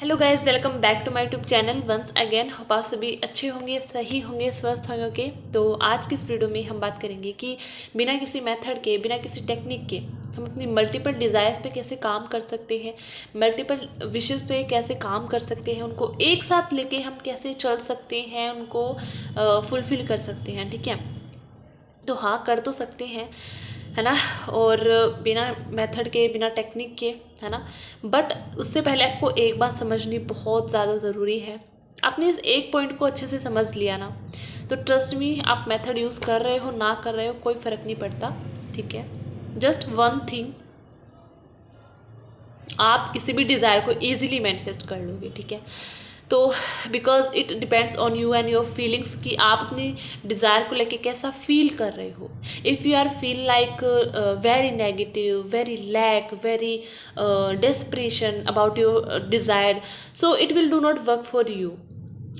Hello guys, welcome back to my YouTube channel once अगेन। Hope आप सभी अच्छे होंगे, सही होंगे, स्वस्थ होंगे। तो आज की इस वीडियो में हम बात करेंगे कि बिना किसी मेथड के, बिना किसी टेक्निक के हम अपनी मल्टीपल डिज़ायर्स पे कैसे काम कर सकते हैं, मल्टीपल विशेस पे कैसे काम कर सकते हैं, उनको एक साथ लेके हम कैसे चल सकते हैं, उनको फुलफ़िल कर सकते हैं। ठीक है, तो हाँ, कर तो सकते हैं, है ना। और बिना मेथड के, बिना टेक्निक के, है ना। बट उससे पहले आपको एक बात समझनी बहुत ज़्यादा ज़रूरी है। आपने इस एक पॉइंट को अच्छे से समझ लिया ना, तो ट्रस्ट मी, आप मेथड यूज़ कर रहे हो ना कर रहे हो कोई फ़र्क नहीं पड़ता। ठीक है, जस्ट वन थिंग, आप किसी भी डिज़ायर को ईजिली मैनिफेस्ट कर लोगे। ठीक है, तो because it depends on you and your feelings कि आप अपनी डिज़ायर को लेके कैसा फील कर रहे हो। If you are feel like very negative, very lack, very desperation about your desire, so it will do not work for you,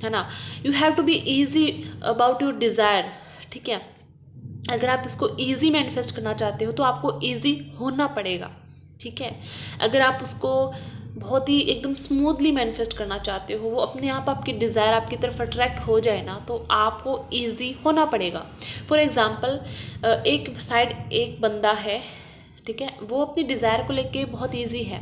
है ना। You have to be easy about your desire. ठीक है, अगर आप इसको ईजी मैनिफेस्ट करना चाहते हो तो आपको ईजी होना पड़ेगा। ठीक है, अगर आप उसको बहुत ही एकदम स्मूथली मैनिफेस्ट करना चाहते हो, वो अपने आप आपकी डिज़ायर आपकी तरफ अट्रैक्ट हो जाए ना, तो आपको ईजी होना पड़ेगा। फॉर एग्ज़ाम्पल, एक साइड एक बंदा है, ठीक है, वो अपनी डिज़ायर को लेके बहुत ईजी है,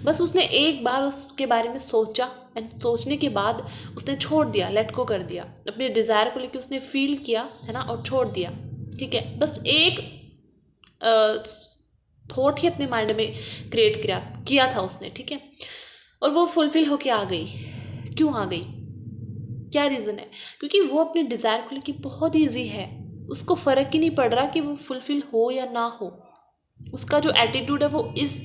बस उसने एक बार उसके बारे में सोचा एंड सोचने के बाद उसने छोड़ दिया, लेट गो कर दिया। अपने डिज़ायर को लेके उसने फील किया, है ना, और छोड़ दिया। ठीक है, बस एक थॉट ही अपने माइंड में क्रिएट किया था उसने। ठीक है, और वो फुलफिल होके आ गई। क्यों आ गई, क्या रीज़न है? क्योंकि वो अपने डिज़ायर को लेके बहुत ईजी है, उसको फ़र्क ही नहीं पड़ रहा कि वो फुलफिल हो या ना हो। उसका जो एटीट्यूड है वो इस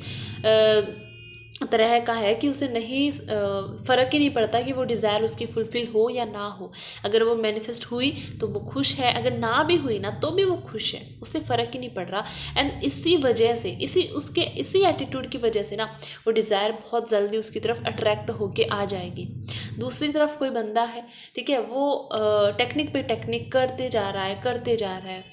तरह का है कि उसे नहीं फ़र्क ही नहीं पड़ता कि वो डिज़ायर उसकी फुलफ़िल हो या ना हो। अगर वो मैनिफेस्ट हुई तो वो खुश है, अगर ना भी हुई ना तो भी वो खुश है, उसे फ़र्क ही नहीं पड़ रहा। एंड इसी वजह से, इसी एटीट्यूड की वजह से ना, वो डिज़ायर बहुत जल्दी उसकी तरफ अट्रैक्ट होके आ जाएगी। दूसरी तरफ कोई बंदा है, ठीक है, वो टेक्निक पे टेक्निक करते जा रहा है,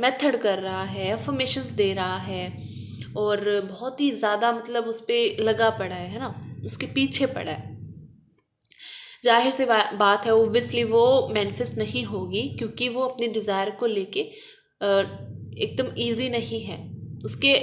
मेथड कर रहा है, अफर्मेशंस दे रहा है, और बहुत ही ज़्यादा मतलब उस पर लगा पड़ा है ना, उसके पीछे पड़ा है। जाहिर सी बात है, ओब्वियसली वो मैनिफेस्ट नहीं होगी, क्योंकि वो अपने डिज़ायर को लेके एकदम इजी नहीं है। उसके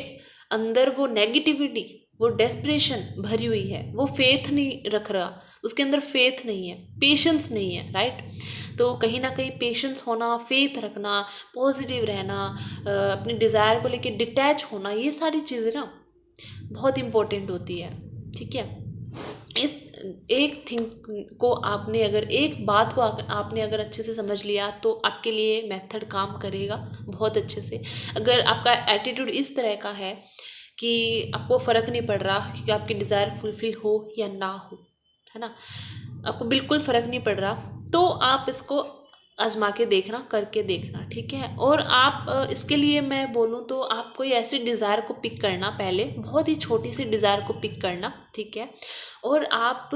अंदर वो नेगेटिविटी, वो डेस्परेशन भरी हुई है, वो फेथ नहीं रख रहा, उसके अंदर फेथ नहीं है, पेशेंस नहीं है, राइट। तो कहीं ना कहीं पेशेंस होना, फेथ रखना, पॉजिटिव रहना, अपने डिज़ायर को लेके डिटैच होना, ये सारी चीज़ें ना बहुत इम्पोर्टेंट होती है। ठीक है, इस एक थिंग को आपने अगर, एक बात को आपने अगर अच्छे से समझ लिया तो आपके लिए मेथड काम करेगा बहुत अच्छे से। अगर आपका एटीट्यूड इस तरह का है कि आपको फ़र्क नहीं पड़ रहा कि आपकी डिज़ायर फुलफिल हो या ना हो, है ना, आपको बिल्कुल फ़र्क नहीं पड़ रहा, तो आप इसको आजमा के देखना, करके देखना। ठीक है, और आप इसके लिए मैं बोलूँ तो आप कोई ऐसी डिज़ायर को पिक करना, पहले बहुत ही छोटी सी डिज़ायर को पिक करना। ठीक है, और आप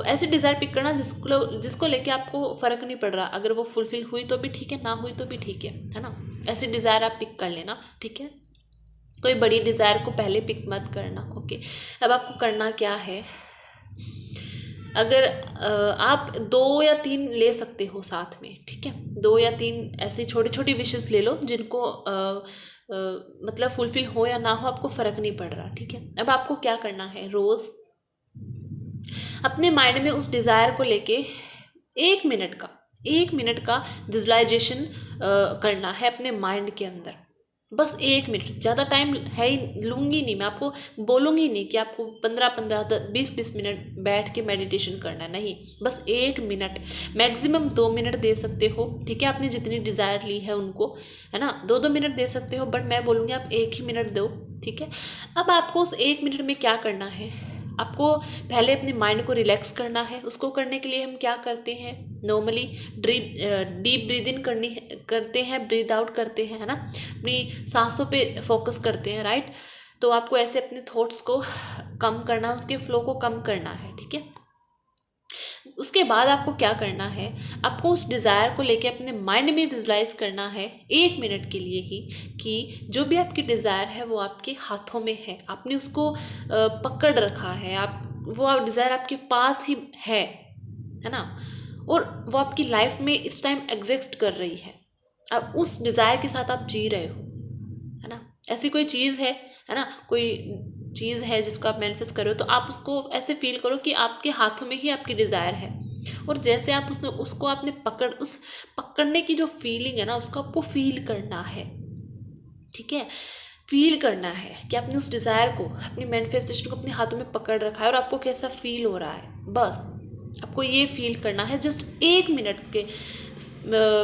ऐसी डिज़ायर पिक करना जिसको लेके आपको फ़र्क नहीं पड़ रहा, अगर वो फुलफिल हुई तो भी ठीक है, ना हुई तो भी ठीक है ना। ऐसी डिज़ायर आप पिक कर लेना। ठीक है, कोई बड़ी डिज़ायर को पहले पिक मत करना। ओके, अब आपको करना क्या है, अगर आप 2 या 3 ले सकते हो साथ में, ठीक है, 2 या 3 ऐसी छोटी छोटी विशेस ले लो जिनको मतलब फुलफिल हो या ना हो आपको फ़र्क नहीं पड़ रहा। ठीक है, अब आपको क्या करना है, रोज़ अपने माइंड में उस डिज़ायर को लेके 1 मिनट का विजुलाइजेशन करना है अपने माइंड के अंदर। बस 1 मिनट, ज़्यादा टाइम है ही लूँगी नहीं मैं, आपको बोलूँगी नहीं कि आपको 15-15 20-20 मिनट बैठ के मेडिटेशन करना है, नहीं, बस 1 मिनट, मैक्सिमम 2 मिनट दे सकते हो। ठीक है, आपने जितनी डिज़ायर ली है उनको, है ना, 2-2 मिनट दे सकते हो, बट मैं बोलूँगी आप 1 ही मिनट दो। ठीक है, अब आपको उस 1 मिनट में क्या करना है, आपको पहले अपने माइंड को रिलैक्स करना है। उसको करने के लिए हम क्या करते हैं, नॉर्मली डीप ब्रीद इन करते हैं, ब्रीद आउट करते हैं, है ना, अपनी सांसों पे फोकस करते हैं, राइट। तो आपको ऐसे अपने थॉट्स को कम करना, उसके फ्लो को कम करना है। ठीक है, उसके बाद आपको क्या करना है, आपको उस डिज़ायर को लेके अपने माइंड में विजुलाइज करना है 1 मिनट के लिए ही, कि जो भी आपकी डिज़ायर है वो आपके हाथों में है, आपने उसको पकड़ रखा है, आप वो डिज़ायर आपके पास ही है ना, और वो आपकी लाइफ में इस टाइम एग्जिस्ट कर रही है। अब उस डिज़ायर के साथ आप जी रहे हो, है ना। ऐसी कोई चीज़ है ना, कोई चीज़ है जिसको आप मैनिफेस्ट कर रहे हो, तो आप उसको ऐसे फील करो कि आपके हाथों में ही आपकी डिज़ायर है, और जैसे आप उसको आपने उस पकड़ने की जो फीलिंग है ना, उसको आपको फील करना है, ठीक है। फील करना है कि आपने उस डिज़ायर को, अपनी मैनिफेस्टेशन को अपने हाथों में पकड़ रखा है और आपको कैसा फील हो रहा है, बस आपको ये फील करना है। जस्ट 1 मिनट के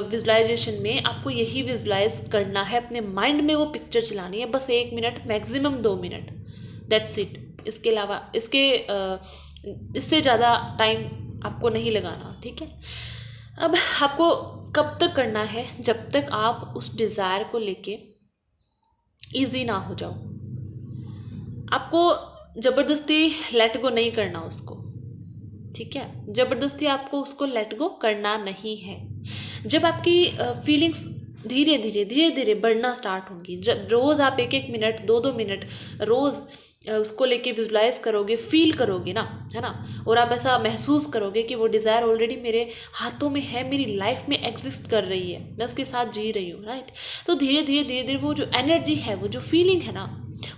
विजुलाइजेशन में आपको यही विजुलाइज करना है, अपने माइंड में वो पिक्चर चलानी है, बस 1 minute, maximum 2 minute, that's it. इसके अलावा इससे ज़्यादा टाइम आपको नहीं लगाना, ठीक है। अब आपको कब तक करना है, जब तक आप उस डिज़ायर को लेके ईजी ना हो जाओ। आपको ज़बरदस्ती लेट गो नहीं करना उसको, ठीक है। ज़बरदस्ती आपको उसको लेट गो करना नहीं है। जब आपकी फीलिंग्स धीरे धीरे बढ़ना स्टार्ट होंगी, जब रोज़ आप 1 मिनट 2 मिनट रोज़ उसको लेके विजुलाइज करोगे, फील करोगे ना, है ना, और आप ऐसा महसूस करोगे कि वो डिज़ायर ऑलरेडी मेरे हाथों में है, मेरी लाइफ में एग्जिस्ट कर रही है, मैं उसके साथ जी रही हूँ, राइट। तो धीरे धीरे वो जो एनर्जी है, वो जो फीलिंग है ना,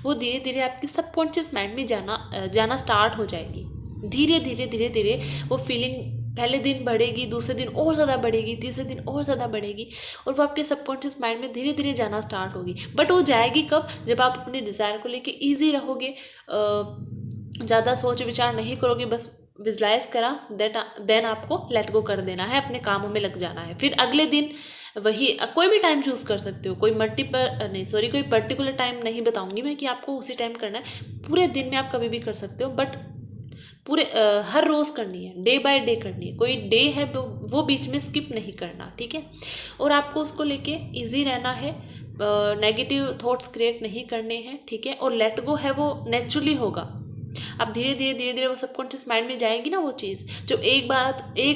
वो धीरे धीरे आपके सबकॉन्शियस माइंड में जाना स्टार्ट हो जाएगी। धीरे धीरे वो फीलिंग पहले दिन बढ़ेगी, दूसरे दिन और ज़्यादा बढ़ेगी, तीसरे दिन और ज़्यादा बढ़ेगी, और वो आपके सबकॉन्शियस माइंड में धीरे धीरे जाना स्टार्ट होगी। बट वो जाएगी कब, जब आप अपने डिज़ायर को लेके ईजी रहोगे, ज़्यादा सोच विचार नहीं करोगे, बस विजुलाइज करा, देन आपको लेट गो कर देना है, अपने कामों में लग जाना है। फिर अगले दिन वही कोई भी टाइम चूज़ कर सकते हो, कोई पर्टिकुलर टाइम नहीं बताऊंगी मैं कि आपको उसी टाइम करना है। पूरे दिन में आप कभी भी कर सकते हो, बट हर रोज़ करनी है, डे बाय डे करनी है। कोई डे है वो बीच में स्किप नहीं करना, ठीक है। और आपको उसको लेके इजी रहना है, नेगेटिव थॉट्स क्रिएट नहीं करने हैं, ठीक है। और लेट गो है वो नेचुरली होगा। अब धीरे धीरे वो सबकॉन्शियस माइंड में जाएगी ना वो चीज़। जब एक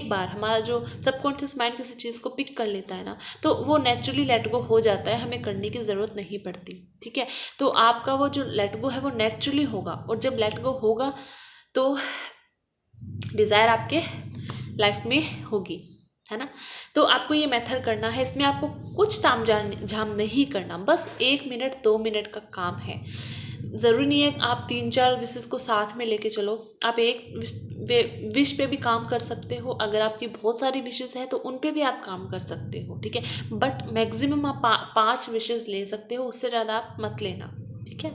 बार हमारा जो सबकॉन्शियस माइंड किसी चीज़ को पिक कर लेता है ना, तो वो नेचुरली लेट गो हो जाता है, हमें करने की ज़रूरत नहीं पड़ती, ठीक है। तो आपका वो जो लेट गो है वो नेचुरली होगा, और जब लेट गो होगा तो डिज़ायर आपके लाइफ में होगी, है ना। तो आपको ये मेथड करना है, इसमें आपको कुछ ताम झाम नहीं करना, बस 1 मिनट 2 मिनट का काम है। ज़रूरी नहीं है आप 3-4 विशेस को साथ में लेके चलो, आप एक विश पे भी काम कर सकते हो। अगर आपकी बहुत सारी विशेस है तो उन पे भी आप काम कर सकते हो, ठीक है। बट मैक्सिमम आप 5 विशेस ले सकते हो, उससे ज़्यादा आप मत लेना, ठीक है।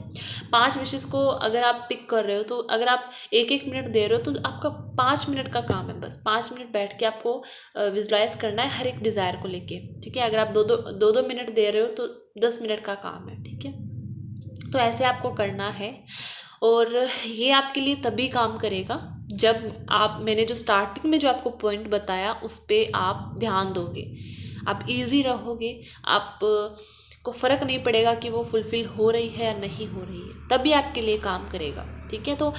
5 विशेस को अगर आप पिक कर रहे हो, तो अगर आप 1-1 मिनट दे रहे हो, तो आपका 5 मिनट का काम है, बस 5 मिनट बैठ के आपको विजुलाइज करना है हर एक डिज़ायर को लेके, ठीक है। अगर आप 2-2 मिनट दे रहे हो तो 10 मिनट का काम है, ठीक है। तो ऐसे आपको करना है, और ये आपके लिए तभी काम करेगा जब मैंने जो स्टार्टिंग में जो आपको पॉइंट बताया उस पर आप ध्यान दोगे, आप ईजी रहोगे, आप को फ़र्क नहीं पड़ेगा कि वो फुलफ़िल हो रही है या नहीं हो रही है, तभी आपके लिए काम करेगा, ठीक है। तो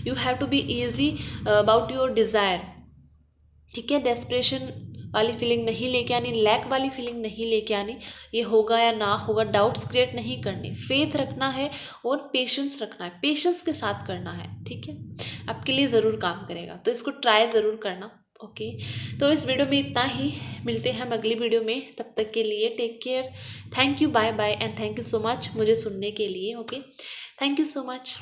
you have to be easy about your desire, ठीक है। डेस्परेशन वाली फीलिंग नहीं लेके आनी, लैक वाली फीलिंग नहीं लेके आनी, ये होगा या ना होगा डाउट्स क्रिएट नहीं करने, फेथ रखना है और पेशेंस रखना है, पेशेंस के साथ करना है, ठीक है। आपके लिए ज़रूर काम करेगा, तो इसको ट्राई ज़रूर करना, ओके। तो इस वीडियो में इतना ही, मिलते हैं हम अगली वीडियो में, तब तक के लिए take care, thank you, bye bye, and thank you so much मुझे सुनने के लिए, okay. Thank you so much.